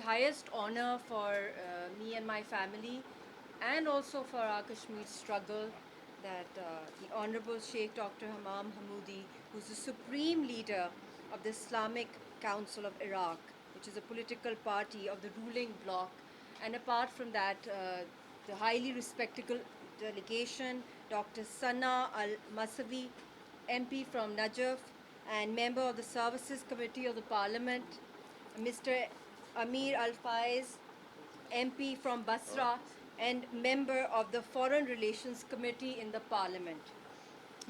highest honor for me and my family, and also for our Kashmir struggle, that the Honorable Sheikh Dr. Humam Hamudi, who's the supreme leader of the Islamic Council of Iraq, which is a political party of the ruling bloc, and apart from that, the highly respectable delegation, Dr. Sana Al-Masavi, MP from Najaf and member of the Services Committee of the Parliament, Mr. Amir Al-Faiz, MP from Basra and member of the Foreign Relations Committee in the Parliament,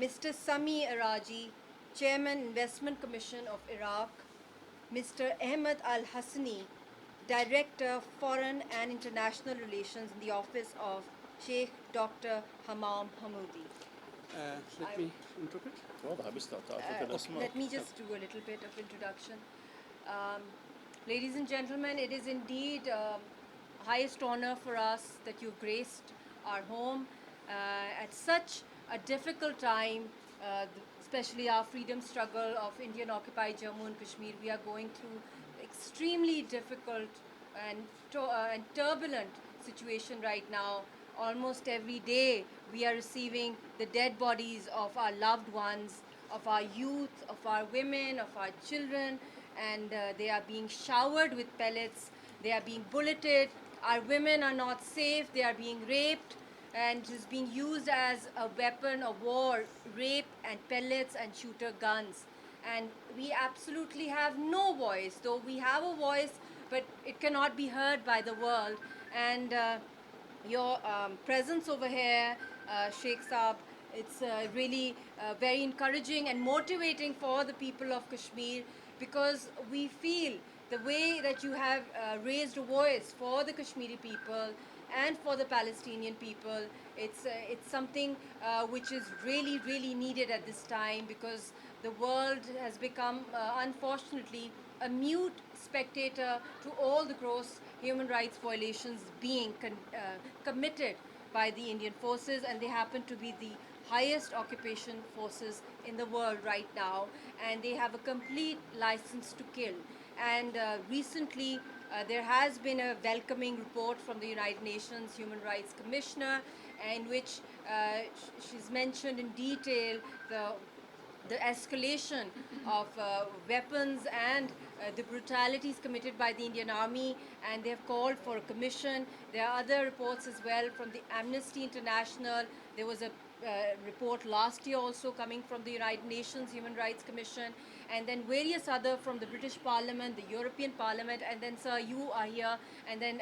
Mr. Sami Araji, Chairman Investment Commission of Iraq, Mr. Ahmed Al-Hassani, Director Foreign and International Relations in the Office of Sheikh Dr. Humam Hamudi. Let me interpret. Let me just do a little bit of introduction. Ladies and gentlemen, it is indeed highest honor for us that you've graced our home at such a difficult time, especially our freedom struggle of Indian occupied Jammu and Kashmir. We are going through extremely difficult and turbulent situation right now. Almost every day we are receiving the dead bodies of our loved ones, of our youth, of our women, of our children, and they are being showered with pellets, they are being bulleted, our women are not safe, they are being raped, and is being used as a weapon of war, rape and pellets and shooter guns. And we absolutely have no voice, though we have a voice, but it cannot be heard by the world. And your presence over here, Sheikh Saab, it's really very encouraging and motivating for the people of Kashmir, because we feel the way that you have raised a voice for the Kashmiri people and for the Palestinian people. It's something which is really, really needed at this time, because the world has become, unfortunately, a mute spectator to all the gross human rights violations being committed by the Indian forces, and they happen to be the highest occupation forces in the world right now, and they have a complete license to kill. And recently there has been a welcoming report from the United Nations Human Rights Commissioner, in which she's mentioned in detail the escalation of weapons and the brutalities committed by the Indian Army, and they have called for a commission. There are other reports as well from the Amnesty International. There was a report last year also coming from the United Nations Human Rights Commission, and then various other from the British Parliament, the European Parliament, and then, sir, you are here. And then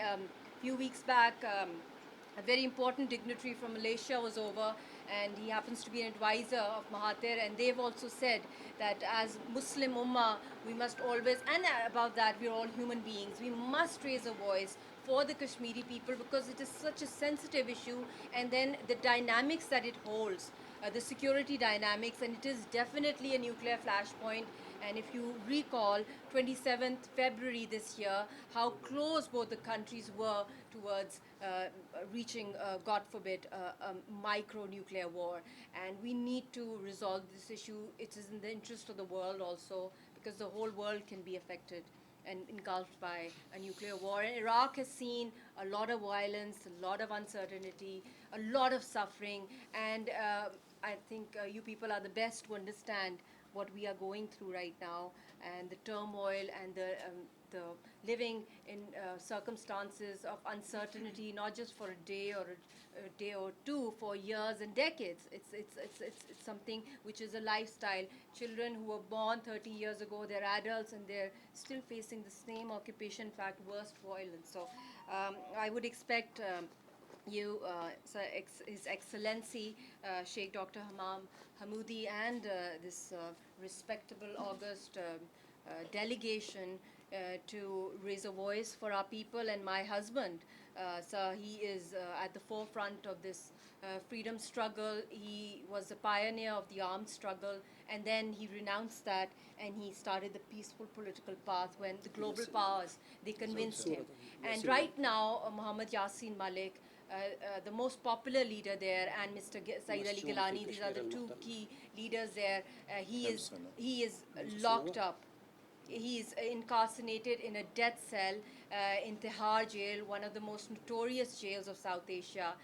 few weeks back, a very important dignitary from Malaysia was over, and he happens to be an advisor of Mahathir, and they've also said that as Muslim Umma, we must always, and above that, we're all human beings, we must raise a voice for the Kashmiri people, because it is such a sensitive issue, and then the dynamics that it holds, the security dynamics, and it is definitely a nuclear flashpoint. And if you recall, 27th February this year, how close both the countries were towards reaching, God forbid, a micro-nuclear war. And we need to resolve this issue. It is in the interest of the world also, because the whole world can be affected and engulfed by a nuclear war. And Iraq has seen a lot of violence, a lot of uncertainty, a lot of suffering, and I think you people are the best to understand what we are going through right now, and the turmoil and the living in circumstances of uncertainty, not just for a day or two, for years and decades. It's something which is a lifestyle. Children who were born 30 years ago, they're adults and they're still facing the same occupation, in fact, worse violence. So I would expect you, His Excellency Sheikh Dr. Humam Hamudi, and this respectable August delegation to raise a voice for our people. And my husband, sir, he is at the forefront of this freedom struggle. He was a pioneer of the armed struggle, and then he renounced that and he started the peaceful political path when the global powers, they convinced him. And right now, Muhammad Yasin Malik, the most popular leader there, and Mr. Syed Ali Gillani, these are the two key leaders there. He is locked up. He's incarcerated in a death cell in Tihar jail, one of the most notorious jails of South Asia,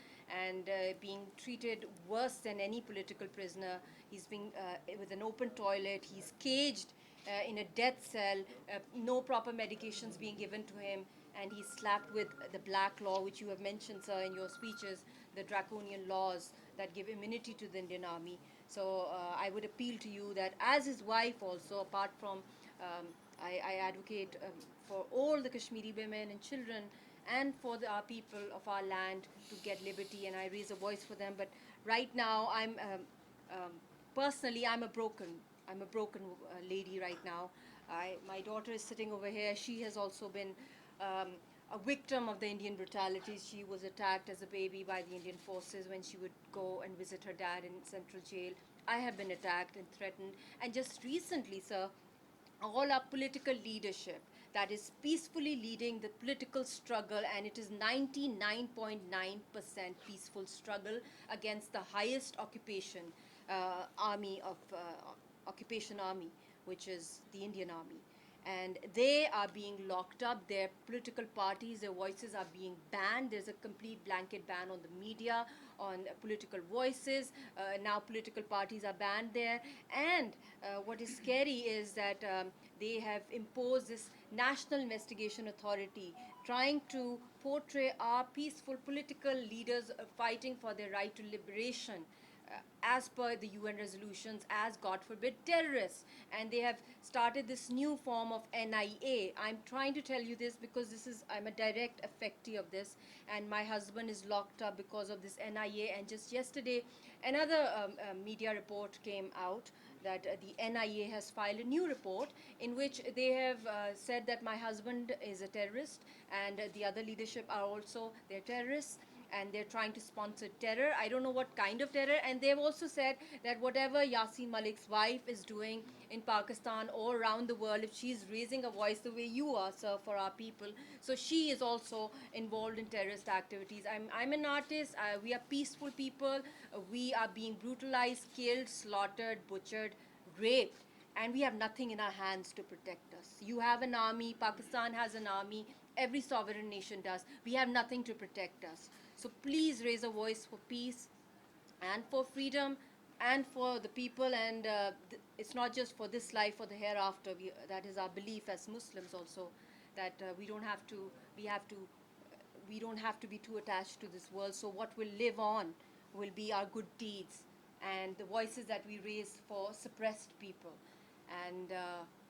and being treated worse than any political prisoner. He's being with an open toilet. He's caged in a death cell, no proper medications being given to him, and he's slapped with the black law, which you have mentioned, sir, in your speeches, the draconian laws that give immunity to the Indian Army. So I would appeal to you that, as his wife also, apart from I advocate for all the Kashmiri women and children and for our people of our land to get liberty, and I raise a voice for them. But right now, um, personally, I'm a broken lady right now. My daughter is sitting over here. She has also been a victim of the Indian brutalities. She was attacked as a baby by the Indian forces when she would go and visit her dad in central jail. I have been attacked and threatened. And just recently, sir, all our political leadership that is peacefully leading the political struggle, and it is 99.9% peaceful struggle against the highest occupation occupation army, which is the Indian Army. And they are being locked up. Their political parties, their voices are being banned. There's a complete blanket ban on the media, on political voices. Now political parties are banned there. And what is scary is that they have imposed this National Investigation Authority, trying to portray our peaceful political leaders fighting for their right to liberation as per the UN resolutions, as, God forbid, terrorists. And they have started this new form of NIA. I'm trying to tell you this because I'm a direct effectee of this, and my husband is locked up because of this NIA. And just yesterday, another media report came out that the NIA has filed a new report in which they have said that my husband is a terrorist, and the other leadership are also, they're terrorists, and they're trying to sponsor terror. I don't know what kind of terror. And they've also said that whatever Yasin Malik's wife is doing in Pakistan or around the world, if she's raising a voice the way you are, sir, for our people, so she is also involved in terrorist activities. I'm an artist. We are peaceful people. We are being brutalized, killed, slaughtered, butchered, raped, and we have nothing in our hands to protect us. You have an army. Pakistan has an army. Every sovereign nation does. We have nothing to protect us. So please raise a voice for peace and for freedom and for the people. And it's not just for this life or the hereafter. That is our belief as Muslims also, that we don't have to be too attached to this world. So what will live on will be our good deeds and the voices that we raise for suppressed people. And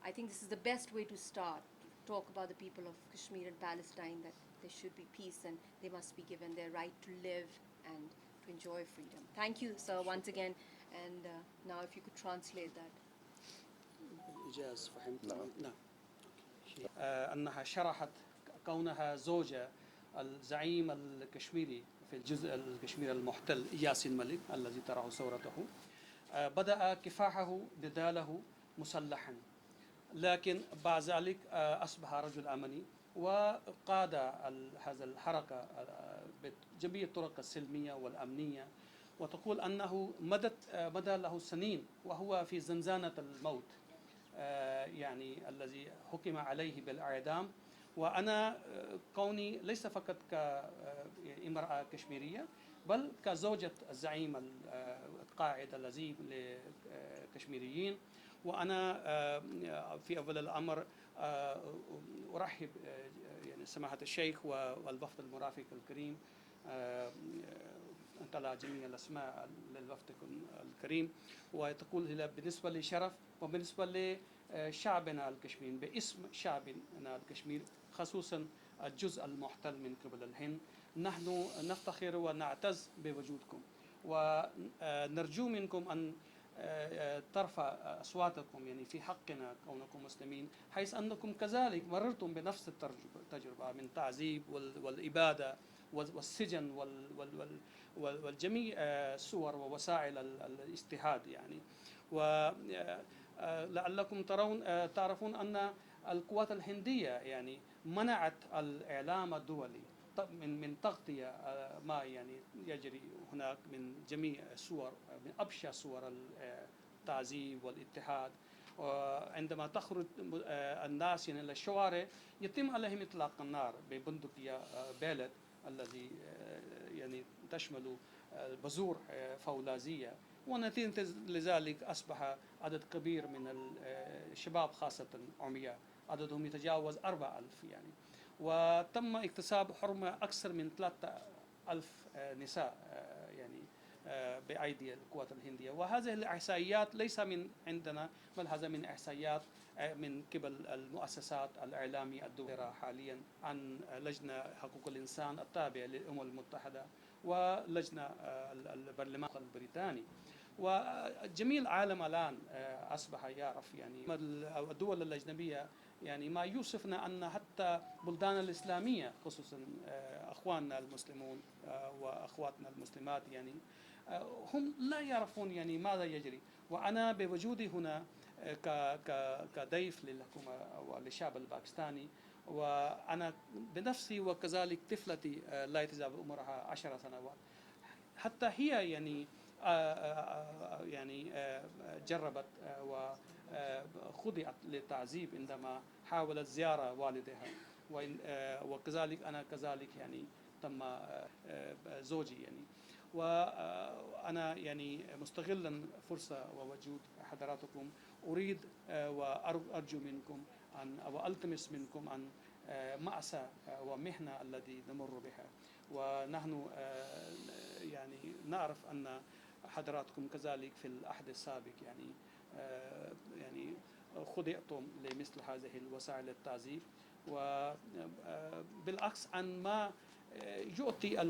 I think this is the best way to start, to talk about the people of Kashmir and Palestine, that there should be peace and they must be given their right to live and to enjoy freedom. Thank you, sir, once again. And now if you could translate that. إيجاز فهمت؟ نعم. أنها شرحت كونها زوجة الزعيم الكشميري في الجزء الكشميري المحتل ياسين ملك الذي ترعى ثورته، بدأ كفاحه بداله مسلحا، لكن بعد ذلك أصبح رجل أمني وقاد هذا الحركة بجميع الطرق السلمية والأمنية، وتقول أنه مدى له سنين وهو في زنزانة الموت، يعني الذي حكم عليه بالإعدام. وأنا كوني ليس فقط كامرأة كشميرية بل كزوجة الزعيم القائد الذي للكشميريين، وأنا في أول الأمر أرحب يعني سماحة الشيخ والوفد المرافق الكريم، انقل جميع الأسماء للوفد الكريم، وتقول بالنسبة لي شرف، وبالنسبة لشعبنا الكشميري باسم شعبنا الكشمير خصوصا الجزء المحتل من قبل الهند، نحن نفتخر ونعتز بوجودكم، ونرجو منكم أن ترفع أصواتكم يعني في حقنا كونكم مسلمين، حيث أنكم كذلك مررتم بنفس التجربة من تعذيب والإبادة والسجن والجميع صور ووسائل الاجتهاد يعني. ولعلكم تعرفون أن القوات الهندية يعني منعت الإعلام الدولي من تغطية ما يعني يجري هناك من جميع صور، من أبشع صور التعذيب والاضطهاد، عندما تخرج الناس يعني إلى الشوارع يتم عليهم إطلاق النار ببندقية بالت الذي يعني تشمل بذور فولاذية، ونتيجة لذلك أصبح عدد كبير من الشباب خاصة عمياء عددهم يتجاوز 4000 يعني، وتم اكتساب حرمة أكثر من 3000 نساء يعني بأيدي القوات الهندية. وهذه الإحصائيات ليس من عندنا بل هذا من إحصائيات من قبل المؤسسات الإعلامية الدولية حاليا عن لجنة حقوق الإنسان التابعة للأمم المتحدة ولجنة البرلمان البريطاني. وجميع العالم الآن أصبح يعرف يعني الدول الأجنبية يعني ما يوصفنا أن حتى بلدان الإسلامية خصوصا أخواننا المسلمون وأخواتنا المسلمات يعني هم لا يعرفون يعني ماذا يجري. وأنا بوجودي هنا كضيف للحكومة وللشعب الباكستاني، وأنا بنفسي وكذلك طفلتي لا يتجاوز عمرها 10 سنوات، حتى هي يعني يعني جربت وخضعت للتعذيب عندما حاولت زيارة والدها، وكذلك أنا كذلك يعني تم زوجي يعني. وأنا يعني مستغلا فرصة ووجود حضراتكم أريد وأرجو منكم أن وألتمس منكم أن مأساة ومحنة التي نمر بها، ونحن يعني نعرف أن حضراتكم كذلك في العهد السابق يعني يعني خضعتم لمثل هذه الوسائل التعذيب، وبالعكس عن ما يعطي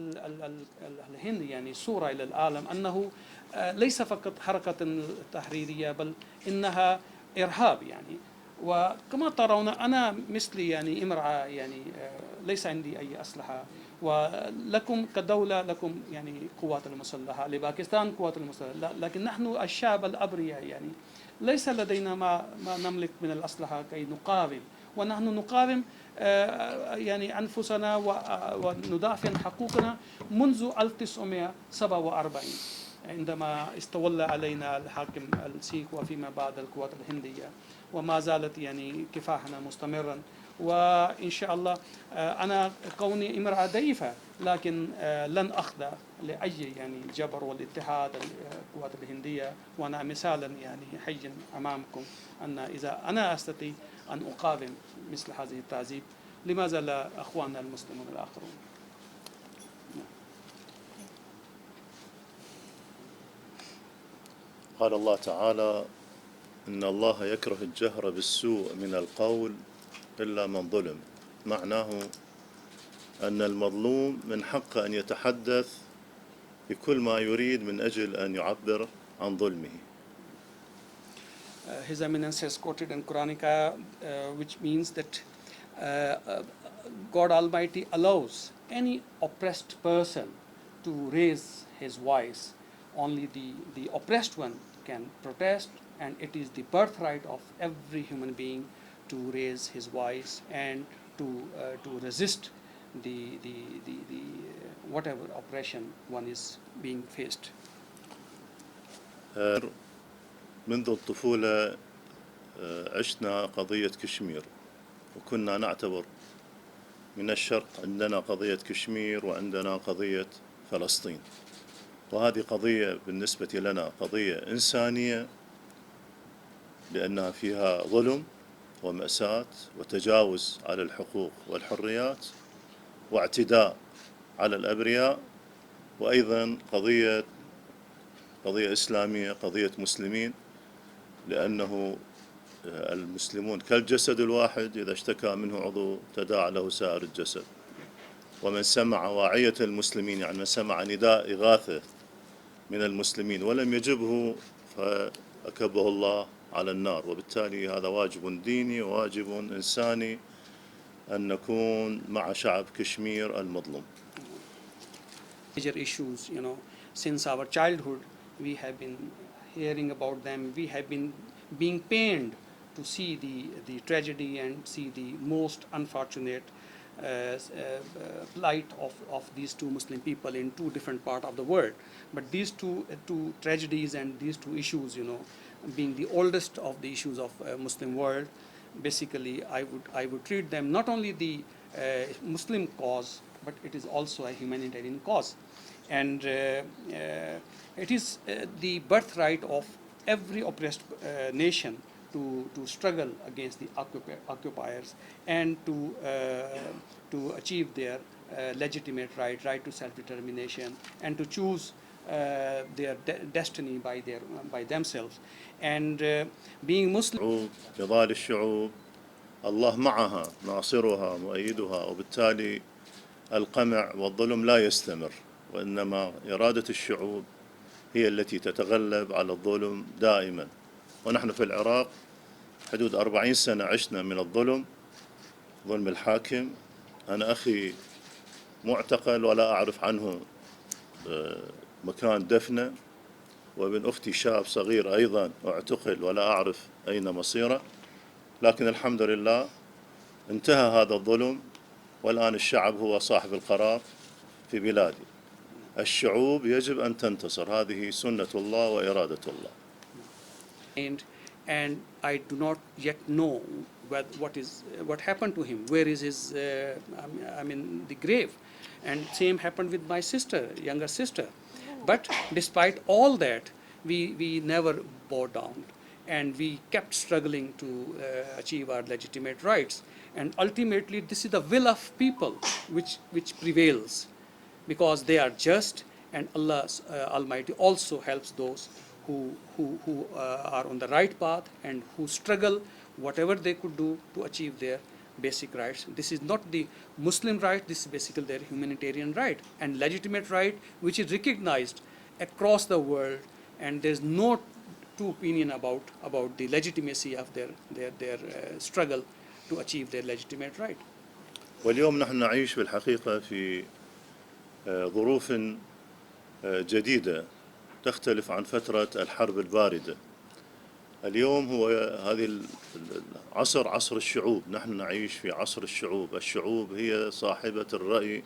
الهند يعني صورة إلى العالم أنه ليس فقط حركة تحريرية بل إنها إرهاب يعني. وكما ترون أنا مثلي يعني امرأة يعني ليس عندي أي أسلحة، ولكم كدولة لكم يعني قوات المسلحة، لباكستان قوات المسلحة، لكن نحن الشعب الأبرياء يعني ليس لدينا ما نملك من الأسلحة كي نقاوم، ونحن نقاوم يعني أنفسنا وندافع عن حقوقنا منذ 1947 عندما استولى علينا الحاكم السيك وفيما بعد القوات الهندية، وما زالت يعني كفاحنا مستمرا. وإن شاء الله أنا كوني امرأة ضعيفة لكن لن أخضع لأي يعني جبر والاضطهاد القوات الهندية، وأنا مثالا يعني حي أمامكم أن إذا أنا أستطيع أن أقاوم مثل هذه التعذيب لماذا لا أخواننا المسلمون الآخرون. قال الله تعالى: إن الله يكره الجهر بالسوء من القول إلا من ظلم. معناه أن المظلوم من حقه أن يتحدث بكل ما يريد من أجل أن يعبر عن ظلمه. His Eminence has quoted in Quranic which means that God Almighty allows any oppressed person to raise his voice. Only the oppressed one can protest, and it is the birthright of every human being to raise his voice and to resist the whatever oppression one is being faced. منذ الطفولة عشنا قضية Kashmir, وكنا نعتبر من الشرق عندنا قضية كشمير وعندنا قضية فلسطين، وهذه قضية بالنسبة لنا قضية إنسانية لأنها فيها ظلم ومأساة وتجاوز على الحقوق والحريات واعتداء على الأبرياء، وأيضا قضية إسلامية، قضية مسلمين، لأنه المسلمون كالجسد الواحد إذا اشتكى منه عضو تداعى له سائر الجسد. ومن سمع واعية المسلمين يعني من سمع نداء إغاثة من المسلمين ولم يجبه فأكبه الله على النار. وبالتالي هذا واجب ديني وواجب إنساني أن نكون مع شعب Kashmir المظلوم. Major issues, you know, since our childhood we have been hearing about them. We have been being pained to see the tragedy and see the most unfortunate plight of these two Muslim people in two different parts of the world. But these two tragedies and these two issues, you know, being the oldest of the issues of Muslim world, basically I would treat them not only the Muslim cause, but it is also a humanitarian cause. And it is the birthright of every oppressed nation to struggle against the occupiers and to achieve their legitimate right to self-determination and to choose their destiny by themselves. And being Muslim, نضال الشعوب الله معها ناصرها مؤيدها، وبالتالي القمع والظلم لا يستمر، وإنما إرادة الشعوب هي التي تتغلب على الظلم دائما. ونحن في العراق حدود 40 سنة عشنا من الظلم، ظلم الحاكم. أنا أخي معتقل ولا أعرف عنه مكان دفنه، وابن أختي شاب صغير أيضا اعتقل ولا أعرف أين مصيره، لكن الحمد لله انتهى هذا الظلم، والآن الشعب هو صاحب القرار في بلادي. الشعوب يجب أن تنتصر، هذه سنة الله وإرادة الله. And I do not yet know what happened to him. Where is his? The grave. And same happened with my sister, younger sister. But despite all that, we never bowed down, and we kept struggling to achieve our legitimate rights. And ultimately, this is the will of people which prevails, because they are just, and Allah Almighty also helps those who are on the right path and who struggle whatever they could do to achieve their basic rights. This is not the Muslim right, this is basically their humanitarian right and legitimate right, which is recognized across the world, and there's no two opinion about the legitimacy of their struggle to achieve their legitimate right. واليوم نحن نعيش في الحقيقة في ظروف جديدة تختلف عن فترة الحرب الباردة. اليوم هو هذه العصر عصر الشعوب، نحن نعيش في عصر الشعوب. الشعوب هي صاحبة الرأي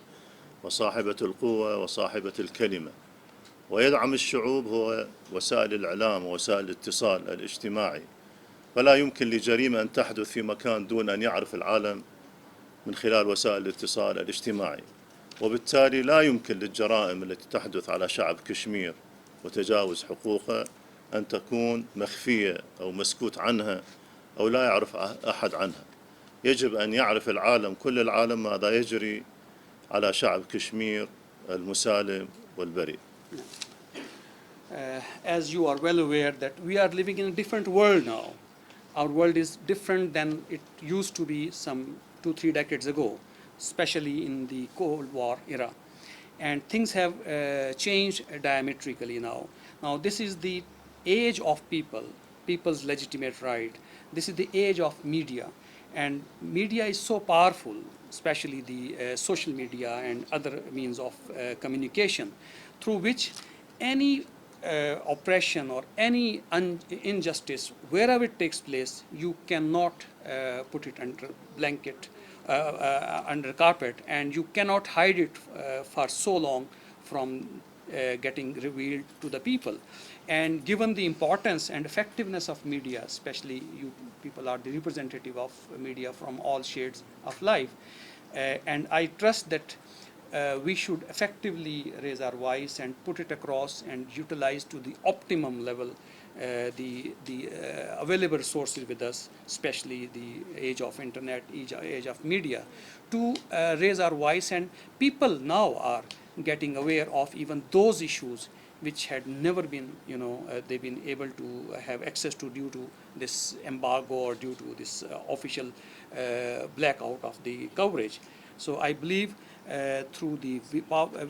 وصاحبة القوة وصاحبة الكلمة، ويدعم الشعوب هو وسائل الإعلام ووسائل الاتصال الاجتماعي. فلا يمكن لجريمة أن تحدث في مكان دون أن يعرف العالم من خلال وسائل الاتصال الاجتماعي، وبالتالي لا يمكن للجرائم التي تحدث على شعب كشمير وتجاوز حقوقه أن تكون مخفية أو مسكوت عنها أو لا يعرف أحد عنها. يجب أن يعرف العالم، كل العالم، ماذا يجري على شعب Kashmir المسالم والبريء. As you are well aware that we are living in a different world now. Our world is different than it used to be some 2-3 decades ago, especially in the Cold War era. And things have changed diametrically now. Now this is the age of people's legitimate right. This is the age of media. And media is so powerful, especially the social media and other means of communication, through which any oppression or any injustice, wherever it takes place, you cannot put it under blanket, under carpet, and you cannot hide it for so long from getting revealed to the people. And given the importance and effectiveness of media, especially you people are the representative of media from all shades of life, and I trust that we should effectively raise our voice and put it across and utilize to the optimum level the available resources with us, especially the age of internet, age of media, to raise our voice. And people now are getting aware of even those issues which had never been, they've been able to have access to due to this embargo or due to this official blackout of the coverage. So I believe through the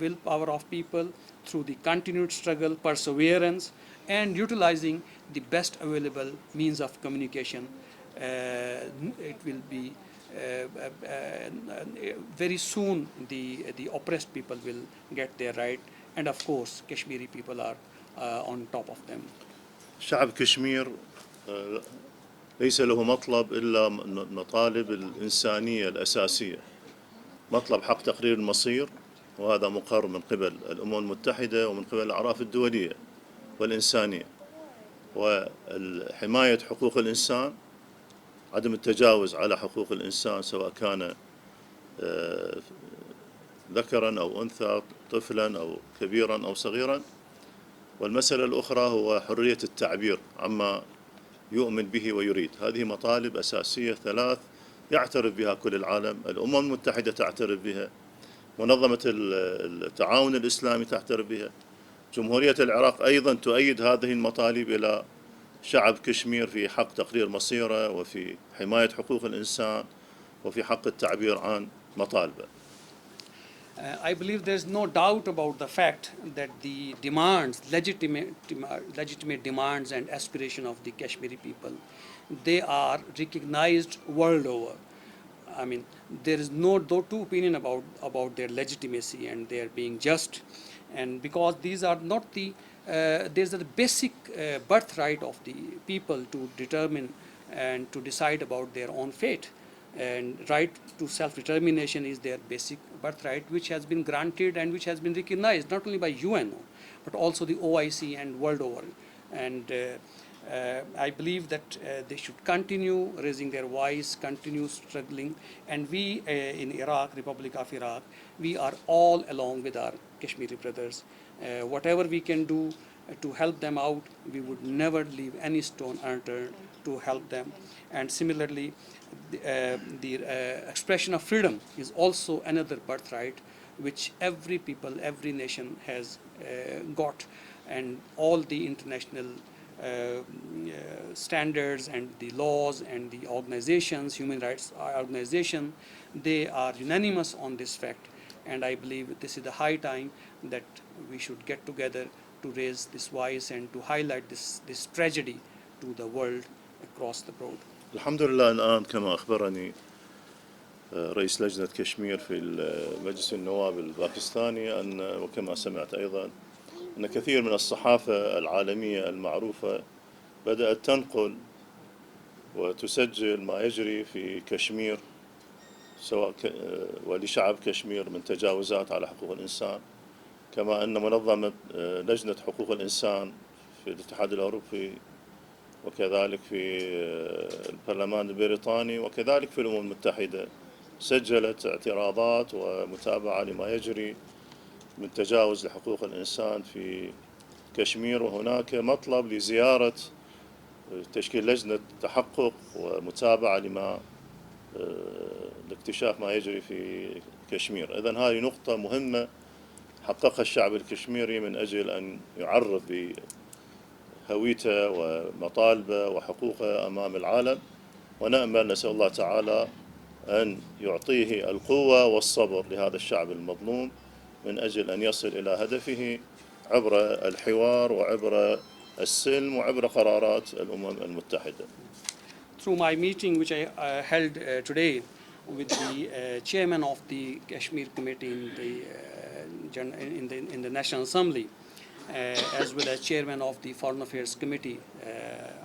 willpower of people, through the continued struggle, perseverance, and utilizing the best available means of communication, it will be very soon the oppressed people will get their right, and of course Kashmiri people are on top of them. شعب كشمير ليس له مطلب إلا مطالب الإنسانية الأساسية، مطلب حق تقرير المصير، وهذا مقر من قبل الأمم المتحدة ومن قبل الأعراف الدولية والإنسانية. وحماية حقوق الإنسان، عدم التجاوز على حقوق الإنسان سواء كان ذكرا أو أنثى، طفلا أو كبيرا أو صغيرا. والمسألة الأخرى هو حرية التعبير عما يؤمن به ويريد. هذه مطالب أساسية ثلاث يعترف بها كل العالم، الأمم المتحدة تعترف بها، منظمة التعاون الإسلامي تعترف بها، جمهورية العراق أيضا تؤيد هذه المطالب إلى شعب كشمير في حق تقرير مصيره وفي حماية حقوق الإنسان وفي حق التعبير عن مطالبه. I believe there is no doubt about the fact that the demands, legitimate demands and aspiration of the Kashmiri people, they are recognized world over. I mean, there is no two opinion about their legitimacy and their being just, and because these are not the there's a basic birthright of the people to determine and to decide about their own fate, and right to self-determination is their basic birthright, which has been granted and which has been recognized not only by UN but also the OIC and world over. And I believe that they should continue raising their voice, continue struggling, and we in Iraq, Republic of Iraq, we are all along with our Kashmiri brothers. Whatever we can do to help them out, we would never leave any stone unturned to help them. And similarly, the expression of freedom is also another birthright which every people, every nation has got, and all the international standards and the laws and the organizations, human rights organizations, they are unanimous on this fact. And I believe this is the high time that we should get together to raise this voice and to highlight this tragedy to the world across the board. الحمد لله الآن كما أخبرني رئيس لجنة كشمير في مجلس النواب الباكستاني أن، وكما سمعت أيضا، أن كثير من الصحافة العالمية المعروفة بدأت تنقل وتسجل ما يجري في كشمير سواء ولشعب كشمير من تجاوزات على حقوق الإنسان، كما أن منظمة لجنة حقوق الإنسان في الاتحاد الأوروبي وكذلك في البرلمان البريطاني وكذلك في الأمم المتحدة سجلت اعتراضات ومتابعة لما يجري من تجاوز لحقوق الإنسان في كشمير. وهناك مطلب لزيارة تشكيل لجنة تحقق ومتابعة لما لاكتشاف ما يجري في كشمير. إذن هذه نقطة مهمة حققها الشعب الكشميري من أجل أن يعرف بهويته ومطالبه وحقوقه أمام العالم، ونأمل نسأل الله تعالى أن يعطيه القوة والصبر لهذا الشعب المظلوم من أجل أن يصل إلى هدفه عبر الحوار وعبر السلم وعبر قرارات الأمم المتحدة. Through my meeting which I held today with the chairman of the Kashmir Committee in the National Assembly, as well as chairman of the Foreign Affairs Committee,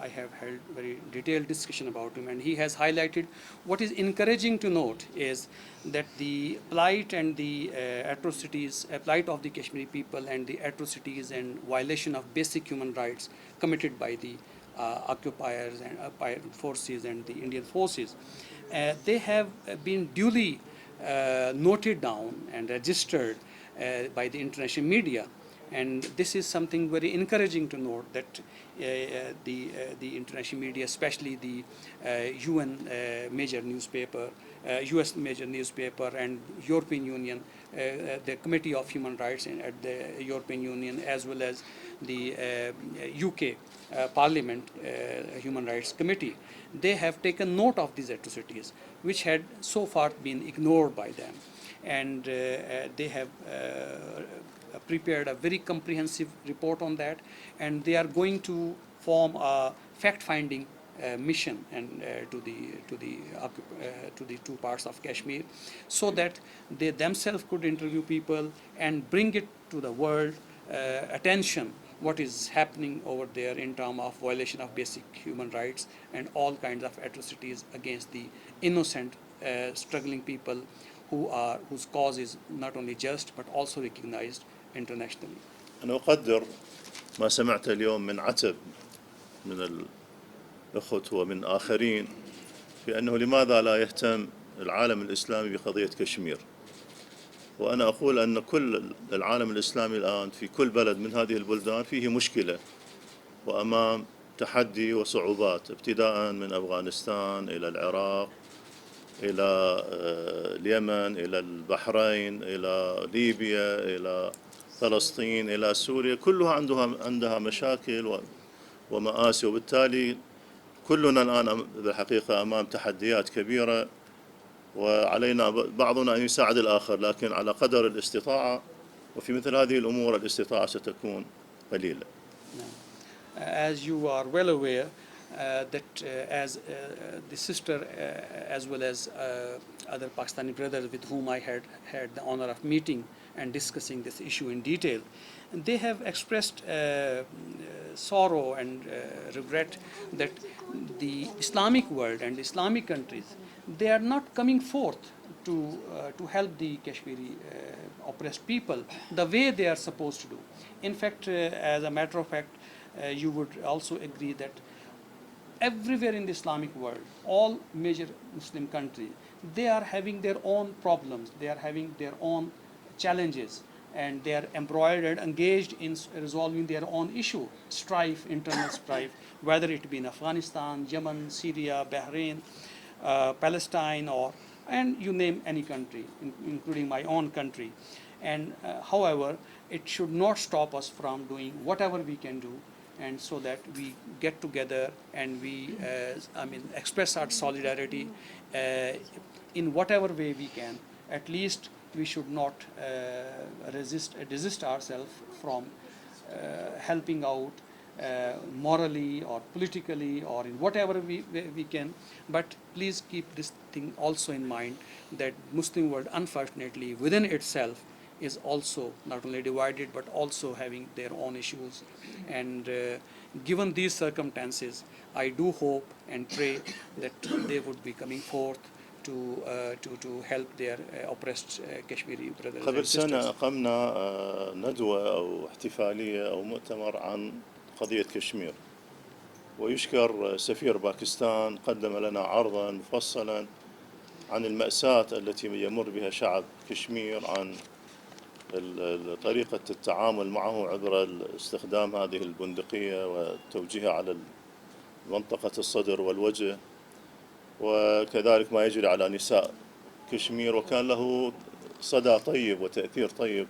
I have held very detailed discussion about him, and he has highlighted what is encouraging to note is that the plight and the atrocities, plight of the Kashmiri people and the atrocities and violation of basic human rights committed by the occupiers and forces and the Indian forces, they have been duly noted down and registered by the international media. And this is something very encouraging to note, that the international media, especially the UN major newspaper, US major newspaper, and European Union, the Committee of Human Rights at the European Union, as well as the UK Parliament Human Rights Committee, they have taken note of these atrocities, which had so far been ignored by them. And they have prepared a very comprehensive report on that, and they are going to form a fact-finding mission and to the two parts of Kashmir, so that they themselves could interview people and bring it to the world attention what is happening over there in terms of violation of basic human rights and all kinds of atrocities against the innocent struggling people whose cause is not only just but also recognized internationally. أنا أقدر ما سمعت اليوم من عتب من الأخوة ومن آخرين في أنه لماذا لا يهتم العالم الإسلامي بقضية كشمير. وأنا أقول أن كل العالم الإسلامي الآن في كل بلد من هذه البلدان فيه مشكلة وأمام تحدي وصعوبات، ابتداء من أفغانستان إلى العراق إلى اليمن إلى البحرين إلى ليبيا إلى فلسطين إلى سوريا، كلها عندها مشاكل ومآسي، وبالتالي كلنا الآن بالحقيقة أمام تحديات كبيرة، وعلينا بعضنا أن يساعد الآخر، لكن على قدر الاستطاعة، وفي مثل هذه الأمور الاستطاعة ستكون قليلة. As you are well aware that as the sister as well as other Pakistani brothers with whom I had the honor of meeting and discussing this issue in detail, they have expressed sorrow and regret that the Islamic world and Islamic countries, they are not coming forth to help the Kashmiri oppressed people the way they are supposed to do. In fact, as a matter of fact, you would also agree that everywhere in the Islamic world, all major Muslim countries, they are having their own problems, they are having their own challenges, and they are embroiled, engaged in resolving their own issue, strife, internal strife, whether it be in Afghanistan, Yemen, Syria, Bahrain, Palestine, and you name any country, including my own country. And however, it should not stop us from doing whatever we can do, and so that we get together and we express our solidarity in whatever way we can. At least we should not desist ourselves from helping out morally or politically or in whatever we can. But please keep this thing also in mind, that Muslim world, unfortunately, within itself is also not only divided but also having their own issues. And given these circumstances, I do hope and pray that they would be coming forth to help their oppressed Kashmiri brothers and قبل sisters. سنة أقمنا ندوة أو احتفالية أو مؤتمر عن قضية كشمير، ويشكر سفير باكستان قدم لنا عرضا مفصلا عن المأساة التي يمر بها شعب كشمير، عن طريقة التعامل معه عبر استخدام هذه البندقية وتوجيهها على منطقة الصدر والوجه، وكذلك ما يجري على نساء كشمير. وكان له صدى طيب وتأثير طيب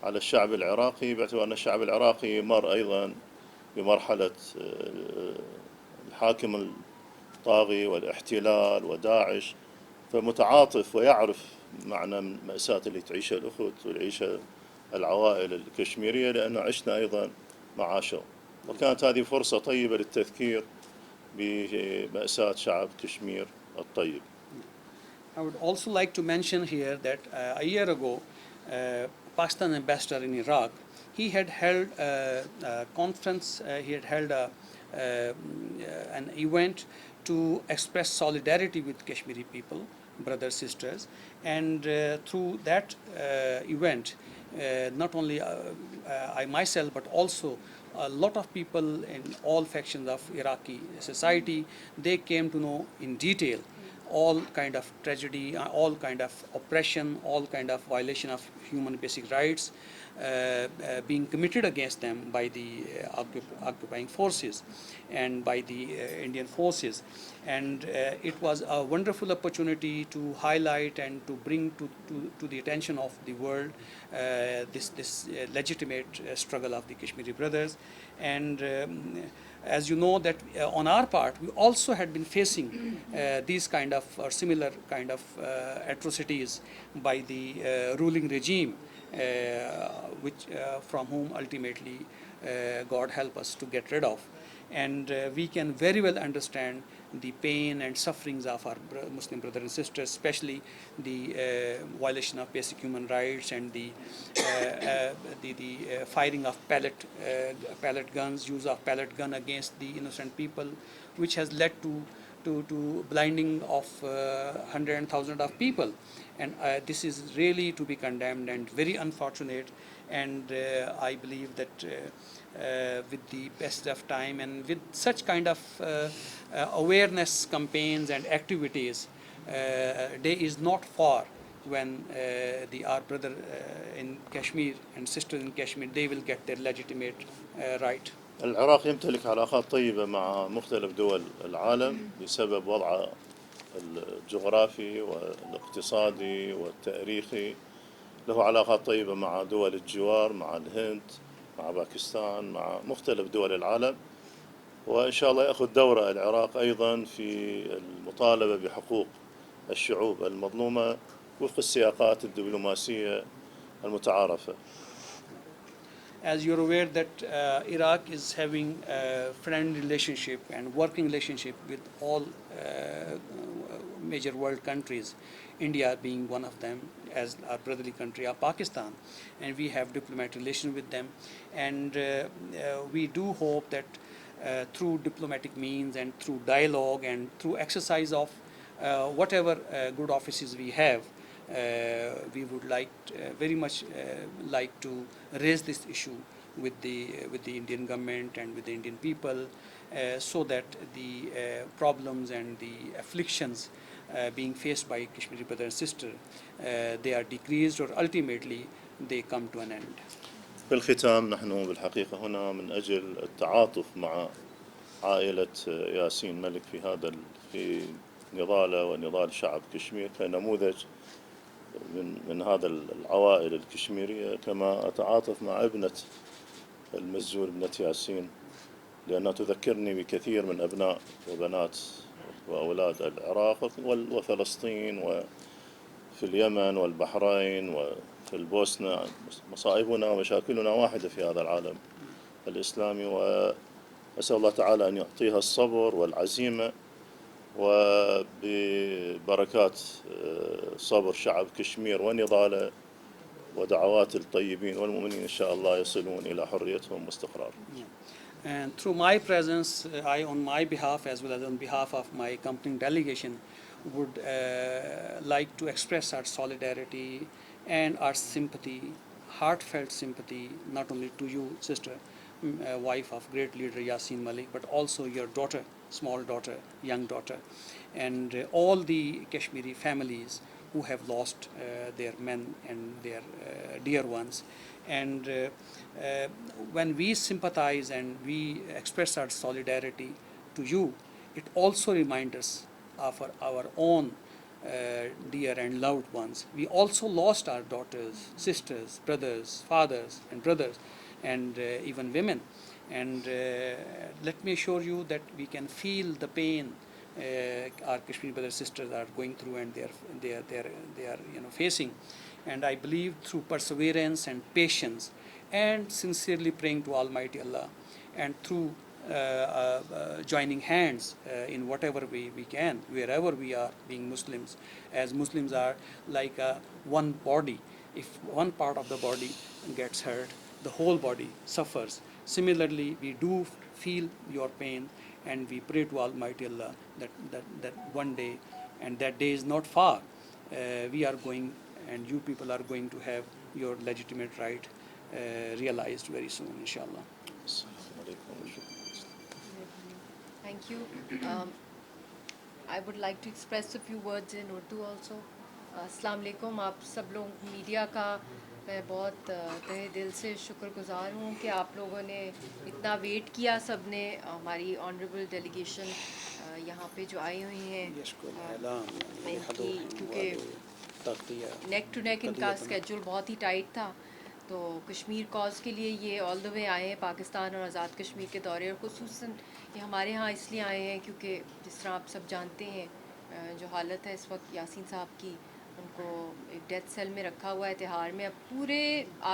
على الشعب العراقي، باعتبار أن الشعب العراقي مر أيضا بمرحلة الحاكم الطاغي والاحتلال وداعش، فمتعاطف ويعرف معنى المأساة اللي تعيشها الأخوة ويعيشها العوائل الكشميرية، لأنه عشنا أيضا معاشهم، وكانت هذه فرصة طيبة للتذكير بمأساة شعب Kashmir الطيب. I would also like to mention here that a year ago, Pakistan ambassador in Iraq, he had held a conference, he had held an event to express solidarity with Kashmiri people, brothers, sisters, and through that event, not only I myself, but also a lot of people in all factions of Iraqi society, they came to know in detail all kind of tragedy, all kind of oppression, all kind of violation of human basic rights being committed against them by the occupying forces and by the Indian forces. And it was a wonderful opportunity to highlight and to bring to the attention of the world this legitimate struggle of the Kashmiri brothers. And as you know that on our part, we also had been facing these kind of or similar kind of atrocities by the ruling regime, which from whom ultimately God help us to get rid of. And we can very well understand the pain and sufferings of our Muslim brothers and sisters, especially the violation of basic human rights and the firing of pellet guns, use of pellet gun against the innocent people, which has led to blinding of hundreds and thousands of people. And this is really to be condemned and very unfortunate. And I believe that with the best of time, and with such kind of awareness campaigns and activities, day is not far when our brother in Kashmir and sisters in Kashmir, they will get their legitimate right. العراق يمتلك علاقات طيبة مع مختلف دول العالم بسبب وضعه الجغرافي والاقتصادي والتاريخي. له علاقات طيبة مع دول الجوار، مع الهند، مع باكستان، مع مختلف دول العالم، وإن شاء الله يأخذ دورة العراق أيضا في المطالبة بحقوق الشعوب المظلومة وفق السياقات الدبلوماسية المتعارفة. As you're aware that Iraq is having a friend relationship and working relationship with all major world countries, India being one of them, as our brotherly country of Pakistan, and we have diplomatic relations with them, and we do hope that through diplomatic means and through dialogue and through exercise of whatever good offices we have, we would like very much like to raise this issue with the Indian government and with the Indian people, so that the problems and the afflictions being faced by Kashmiri brother and sister, they are decreased or ultimately they come to an end. بالختام، نحن بالحقيقة هنا من أجل التعاطف مع عائلة ياسين ملك في نضاله ونضال شعب كشمير كنموذج من هذا العوائل الكشميرية، كما أتعاطف مع ابنة المسجون ابنة ياسين، لأنها تذكرني بكثير من أبناء وبنات وأولاد العراق وفلسطين وفي اليمن والبحرين وفي البوسنة. مصائبنا ومشاكلنا واحدة في هذا العالم الإسلامي، وأسأل الله تعالى أن يعطيها الصبر والعزيمة، وببركات صبر شعب كشمير ونضاله ودعوات الطيبين والمؤمنين إن شاء الله يصلون إلى حريتهم واستقرار. And through my presence, I on my behalf as well as on behalf of my accompanying delegation would like to express our solidarity and our sympathy, heartfelt sympathy, not only to you, sister, wife of great leader Yasin Malik, but also your daughter, small daughter, young daughter, and all the Kashmiri families who have lost their men and their dear ones. And when we sympathize and we express our solidarity to you, it also reminds us of our own dear and loved ones. We also lost our daughters, sisters, brothers, fathers and brothers, and even women. And let me assure you that we can feel the pain our Kashmiri brothers and sisters are going through and they are facing. And I believe through perseverance and patience and sincerely praying to Almighty Allah, and through joining hands in whatever way we can, wherever we are being Muslims, as Muslims are like one body. If one part of the body gets hurt, the whole body suffers. Similarly, we do feel your pain, and we pray to Almighty Allah that one day, and that day is not far, we are going, and you people are going to have your legitimate right realized very soon, inshallah. Thank you. I would like to express a few words in Urdu also. Assalamu alaikum. आप सब लोग media का मैं बहुत तहे दिल से शुक्रगुजार हूँ कि आप लोगों ने इतना वेट किया, सब ने हमारी ऑनरेबल डेलीगेशन यहाँ पे जो आई हुई हैं, क्योंकि नेक टू नेक इनका स्केड्यूल बहुत ही टाइट था, तो कश्मीर कॉज के लिए ये ऑल द वे आए हैं पाकिस्तान और आज़ाद कश्मीर के दौरे, और ख़ुसूसन ये हमारे यहाँ इसलिए आए हैं क्योंकि जिस तरह आप सब जानते हैं जो हालत है इस वक्त यासीन साहब की, उनको एक डेथ सेल में रखा हुआ है तिहार में। अब पूरे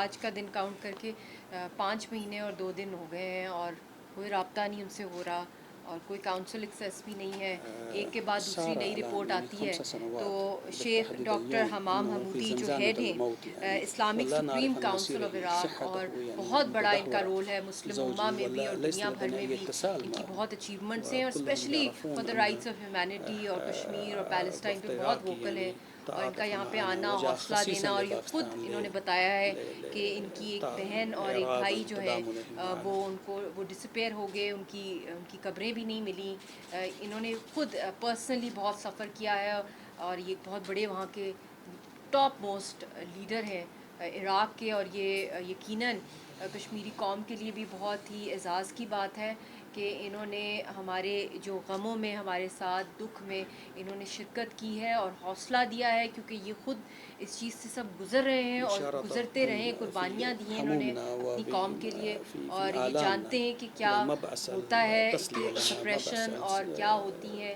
आज का दिन काउंट करके 5 महीने और 2 दिन हो गए हैं और कोई रब्ता नहीं उनसे हो रहा और कोई काउंसिल एक्सेस भी नहीं है। एक के बाद दूसरी नई रिपोर्ट आती है। तो शेख डॉक्टर हमाम हमूदी जो हेड हैं Islamic supreme council of Iraq, और बहुत बड़ा इनका रोल है मुस्लिम उम्मा में भी और दुनिया भर में भी, इनकी बहुत अचीवमेंट्स हैं और specially for the rights of humanity और कश्मीर और पैलेस्टाइन पे बहुत वोकल है। اور ان کا یہاں پہ آنا، حوصلہ دینا، اور یہ خود انہوں نے بتایا ہے کہ ان کی ایک بہن اور ایک بھائی جو ہے وہ ان کو وہ ڈسپیئر ہو گئے، ان کی قبریں بھی نہیں ملیں. انہوں نے خود پرسنلی بہت سفر کیا ہے، اور یہ بہت بڑے وہاں کے ٹاپ موسٹ لیڈر ہیں عراق کے. اور یہ یقیناً کشمیری قوم کے لیے بھی بہت ہی اعزاز کی بات ہے کہ انہوں نے ہمارے جو غموں میں، ہمارے ساتھ دکھ میں انہوں نے شرکت کی ہے اور حوصلہ دیا ہے، کیونکہ یہ خود اس چیز سے سب گزر رہے ہیں اور گزرتے رہے ہیں. قربانیاں دی ہیں انہوں نے اپنی قوم کے لیے، اور یہ جانتے ہیں کہ کیا ہوتا ہے سپریشن، اور کیا ہوتی ہیں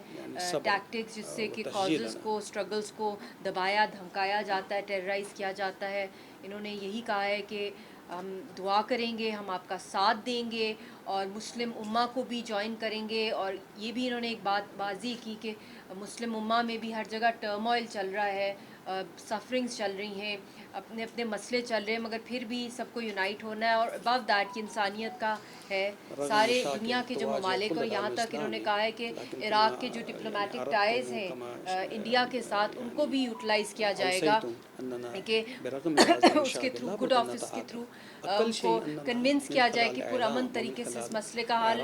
ٹیکٹکس جس سے کہ کازز کو، اسٹرگلس کو دبایا دھمکایا جاتا ہے، ٹیررائز کیا جاتا ہے. انہوں نے یہی کہا ہے کہ ہم دعا کریں گے، ہم آپ کا ساتھ دیں گے، اور مسلم امہ کو بھی جوائن کریں گے. اور یہ بھی انہوں نے ایک بات واضح کی کہ مسلم امہ میں بھی ہر جگہ ٹرموائل چل رہا ہے، سفرنگز چل رہی ہیں، اپنے اپنے مسئلے چل رہے ہیں، مگر پھر بھی سب کو یونائٹ ہونا ہے. اور ابو دیٹ کی انسانیت کا ہے سارے دنیا کے جو ممالک. اور یہاں تک انہوں نے کہا ہے کہ عراق کے جو ڈپلومیٹک ٹائز ہیں انڈیا کے ساتھ، ان کو بھی یوٹیلائز کیا جائے گا کہ اس کے تھرو، گڈ آفس کے تھرو ان کو کنونس کیا جائے کہ پرامن طریقے سے اس مسئلے کا حل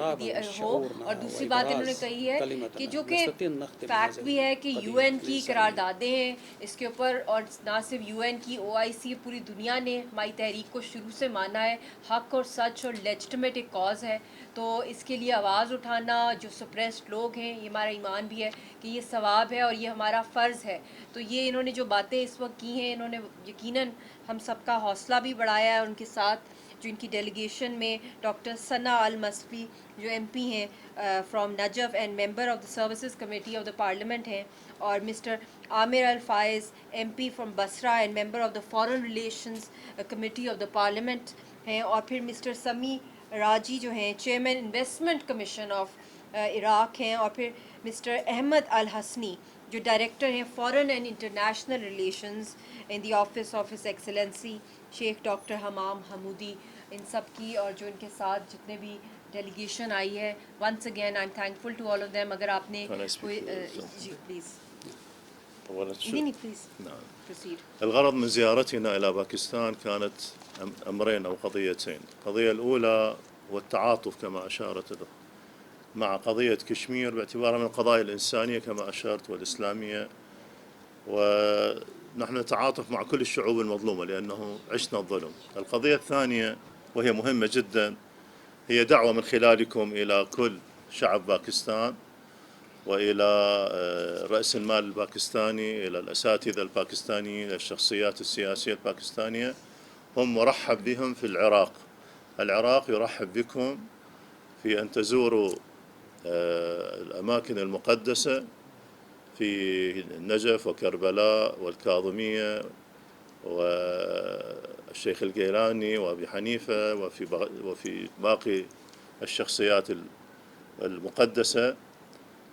ہو. اور دوسری بات انہوں نے کہی ہے کہ جو کہ فیکٹ بھی ہے کہ یو این کی قراردادیں ہیں اس کے اوپر، اور نہ صرف یو این کی، OIC، پوری دنیا نے ہماری تحریک کو شروع سے مانا ہے، حق اور سچ اور لیجٹمیٹ ایک کاز ہے. تو اس کے لیے آواز اٹھانا، جو سپریسڈ لوگ ہیں، یہ ہمارا ایمان بھی ہے کہ یہ ثواب ہے اور یہ ہمارا فرض ہے. تو یہ انہوں نے جو باتیں اس وقت کی ہیں، انہوں نے یقیناً ہم سب کا حوصلہ بھی بڑھایا ہے. ان کے ساتھ جو ان کی ڈیلیگیشن میں ڈاکٹر ثنا المصفی جو MP ہیں from Najaf and member of the services committee of the parliament ہیں، اور مسٹر عامر الفائز MP from Basra and member of the foreign relations committee of the parliament ہیں، اور پھر مسٹر سمی راجی جو ہیں chairman investment commission of Iraq ہیں، اور پھر مسٹر احمد الحسنی جو ڈائریکٹر ہیں foreign and international relations in the office of his excellency Sheikh doctor Hamam Hamoudi. ان سب کی اور جو ان کے ساتھ جتنے بھی ڈیلیگیشن آئی ہے، once again I am thankful to all of them. اگر آپ نے کوئی جی پلیز. نہیں پلیز proceed. الغرض من زيارتنا إلى باكستان كانت أمرين أو قضيتين. القضية الأولى والتعاطف كما أشارت له مع قضية كشمير باعتبارها من القضايا الإنسانية كما أشرت والإسلامية، ونحن نتعاطف مع كل الشعوب المظلومة لأنه عشنا الظلم. القضية الثانية وهي مهمة جدا هي دعوة من خلالكم إلى كل شعب باكستان وإلى رأس المال الباكستاني، إلى الأساتذة الباكستانيين، إلى الشخصيات السياسية الباكستانية، هم مرحب بهم في العراق. العراق يرحب بكم في أن تزوروا الأماكن المقدسة في النجف وكربلاء والكاظمية والشيخ الجيلاني وأبي حنيفة وفي باقي الشخصيات المقدسة،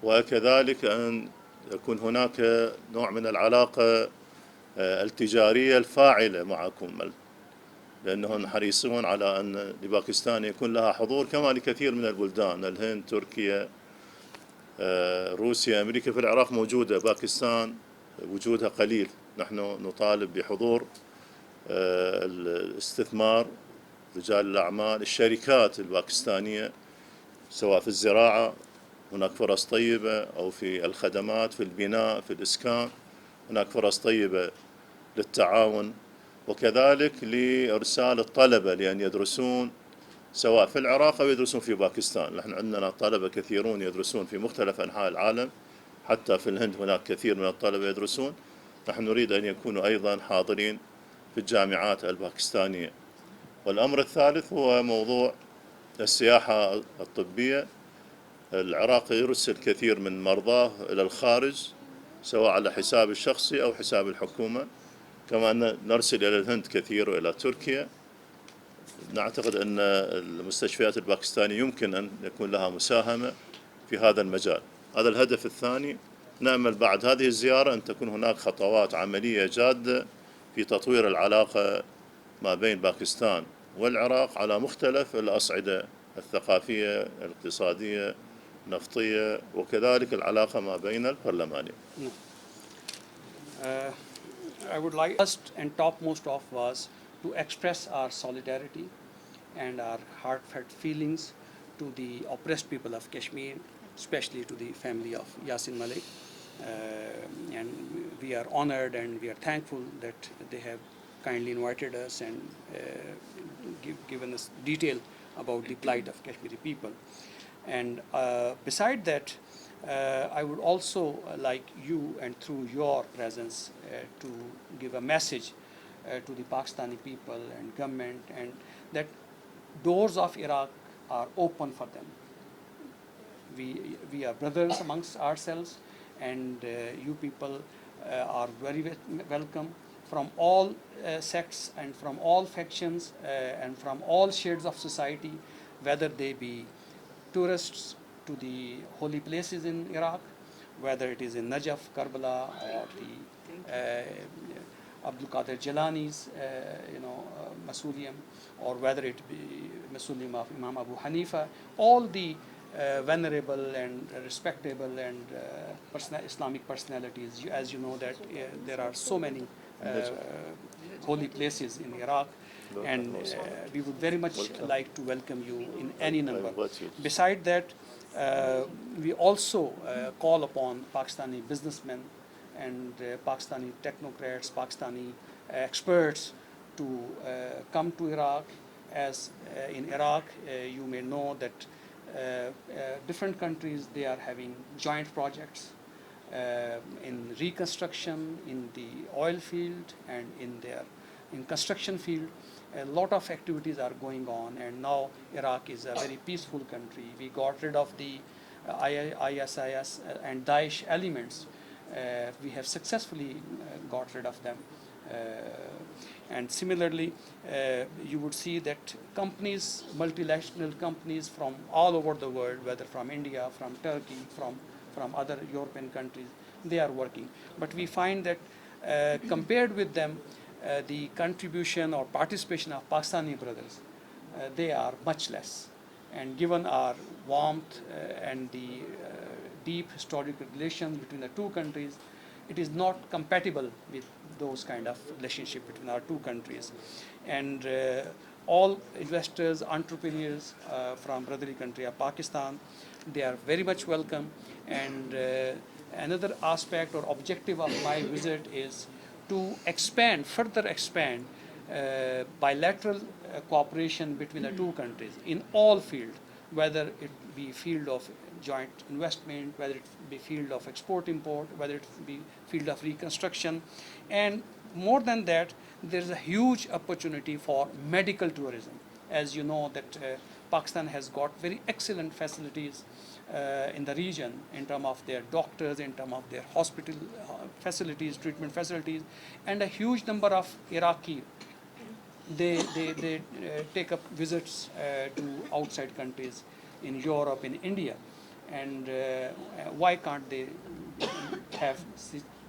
وكذلك أن يكون هناك نوع من العلاقة التجارية الفاعلة معكم، لأنهم حريصون على أن لباكستان يكون لها حضور كما لكثير من البلدان، الهند، تركيا، روسيا، أمريكا. في العراق موجودة، باكستان وجودها قليل. نحن نطالب بحضور الاستثمار، رجال الأعمال، الشركات الباكستانية سواء في الزراعة هناك فرص طيبة، أو في الخدمات، في البناء، في الإسكان هناك فرص طيبة للتعاون، وكذلك لإرسال الطلبة لأن يدرسون سواء في العراق أو يدرسون في باكستان. نحن عندنا طلبة كثيرون يدرسون في مختلف أنحاء العالم، حتى في الهند هناك كثير من الطلبة يدرسون. نحن نريد أن يكونوا أيضا حاضرين في الجامعات الباكستانية. والأمر الثالث هو موضوع السياحة الطبية. العراق يرسل كثير من مرضاه إلى الخارج سواء على حساب الشخصي أو حساب الحكومة، كما أن نرسل إلى الهند كثير وإلى تركيا. نعتقد أن المستشفيات الباكستانية يمكن أن يكون لها مساهمة في هذا المجال. هذا الهدف الثاني. نأمل بعد هذه الزيارة أن تكون هناك خطوات عملية جادة في تطوير العلاقة ما بين باكستان والعراق على مختلف الأصعدة الثقافية، الاقتصادية، النفطية، وكذلك العلاقة ما بين البرلمانين. I would like first and topmost of was to express our solidarity and our heartfelt feelings to the oppressed people of Kashmir, especially to the family of Yasin Malik. And we are honored and we are thankful that they have kindly invited us and given us detail about the plight of Kashmiri people. And beside that, I would also like you and through your presence to give a message to the Pakistani people and government, and that doors of Iraq are open for them. We are brothers amongst ourselves, and you people are very welcome from all sects and from all factions and from all shades of society, whether they be tourists to the holy places in Iraq, whether it is in Najaf, Karbala, or the Abdul Qadir Gilani's mausoleum, or whether it be mausoleum of Imam Abu Hanifa, all the venerable and respectable and Islamic personalities. As you know that there are so many holy places in Iraq, and we would very much like to welcome you in any number. Beside that, we also call upon Pakistani businessmen and Pakistani technocrats, Pakistani experts to come to Iraq, as in Iraq you may know that different countries, they are having joint projects in reconstruction, in the oil field, and in construction field. A lot of activities are going on, and now Iraq is a very peaceful country. We got rid of the ISIS and Daesh elements. We have successfully got rid of them. And similarly, you would see that companies, multinational companies from all over the world, whether from India, from Turkey, from other European countries, they are working. But we find that compared with them, the contribution or participation of Pakistani brothers, they are much less. And given our warmth and the deep historical relations between the two countries, it is not compatible with those kind of relationship between our two countries. And all investors, entrepreneurs from brotherly country of Pakistan, they are very much welcome. And another aspect or objective of my visit is to further expand bilateral cooperation between the two countries in all fields, whether it be field of joint investment, whether it be field of export-import, whether it be field of reconstruction. And more than that, there is a huge opportunity for medical tourism. As you know that Pakistan has got very excellent facilities in the region in terms of their doctors, in terms of their hospital facilities, treatment facilities, and a huge number of Iraqi, they take up visits to outside countries in Europe, in India. And why can't they have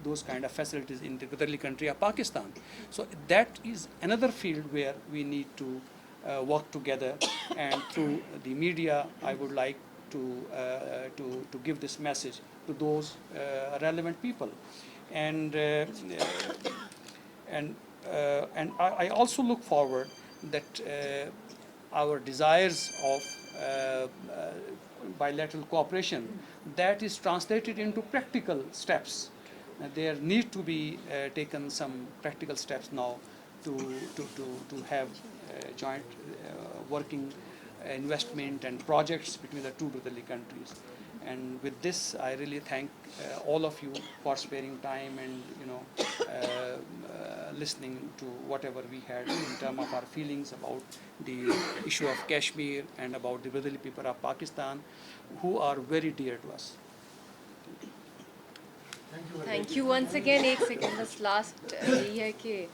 those kind of facilities in the brotherly country of Pakistan? So that is another field where we need to work together. And through the media, I would like to give this message to those relevant people. And I also look forward that our desires of bilateral cooperation, that is translated into practical steps. There need to be taken some practical steps now to have joint working investment and projects between the two brotherly countries. And with this, I really thank all of you for sparing time and listening to whatever we had in terms of our feelings about the issue of Kashmir and about the brotherly people of Pakistan, who are very dear to us. Thank you once again. एक second बस last यही है कि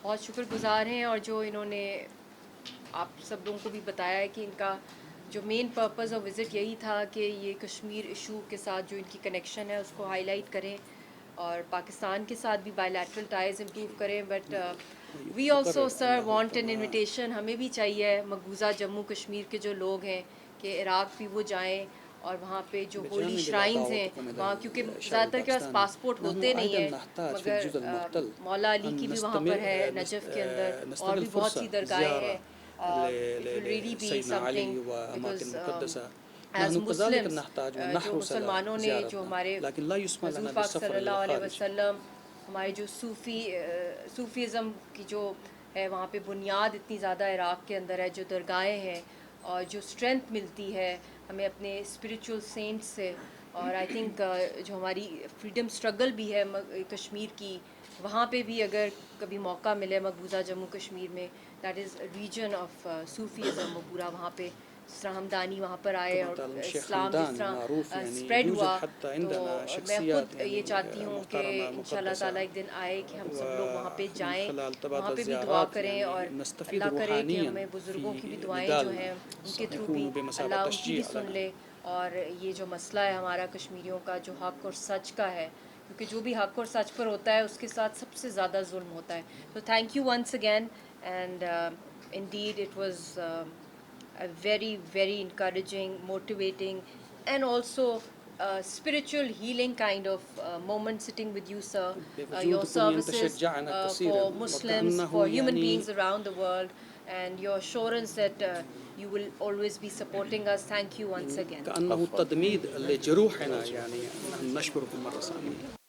बहुत शुक्रगुजार हैं, और जो इन्होंने आप सब लोगों को भी बताया है कि इनका जो मेन पर्पस ऑफ विज़िट यही था कि ये कश्मीर इशू के साथ जो इनकी कनेक्शन है उसको हाईलाइट करें और पाकिस्तान के साथ भी बायलैटरल टाइज इम्प्रूव करें. But we also sir want an invitation. हमें भी चाहिए मकबूजा जम्मू कश्मीर के जो लोग हैं कि इराक़ भी वो जाएं اور وہاں پہ جو ہولی شرائنز ہیں وہاں، کیونکہ زیادہ تر کے پاس پاسپورٹ ہوتے نہیں ہیں، مگر مولا علی کی بھی وہاں پر ہے نجف کے اندر، اور بھی بہت سی درگاہیں ہیں. It will really be something because as Muslims جو مسلمانوں نے جو ہمارے حضور پاک صلی اللہ علیہ وسلم، ہمارے جو صوفیزم کی جو ہے وہاں پہ بنیاد اتنی زیادہ عراق کے اندر ہے، جو درگاہیں ہیں اور جو اسٹرینتھ ملتی ہے ہمیں اپنے اسپریچول سینٹس سے. اور آئی تھنک جو ہماری فریڈم اسٹرگل بھی ہے کشمیر کی، وہاں پہ بھی اگر کبھی موقع ملے مقبوضہ جموں کشمیر میں، that is region of Sufism, وہ پورا وہاں پہ جس طرح ہمدانی وہاں پر آئے اور اسلام جس طرح اسپریڈ ہوا، تو میں خود یہ چاہتی ہوں کہ انشاءاللہ تعالیٰ ایک دن آئے کہ ہم سب لوگ وہاں پہ جائیں، وہاں پہ بھی دعا کریں، اور اللہ کرے کہ ہمیں بزرگوں کی بھی دعائیں جو ہیں ان کے تھرو بھی اللہ ان کی بھی سن لے. اور یہ جو مسئلہ ہے ہمارا کشمیریوں کا جو حق اور سچ کا ہے، کیونکہ جو بھی حق اور سچ پر ہوتا ہے اس کے ساتھ سب سے زیادہ ظلم ہوتا ہے. تو thank you once again, and indeed it was a very very encouraging, motivating, and also spiritual healing kind of moment sitting with you, sir. Your services for Muslims, for human beings around the world, and your assurance that you will always be supporting us. Thank you once again. كأنه تضميد لجروحنا، يعني نحن نشكركم مرة ثانية.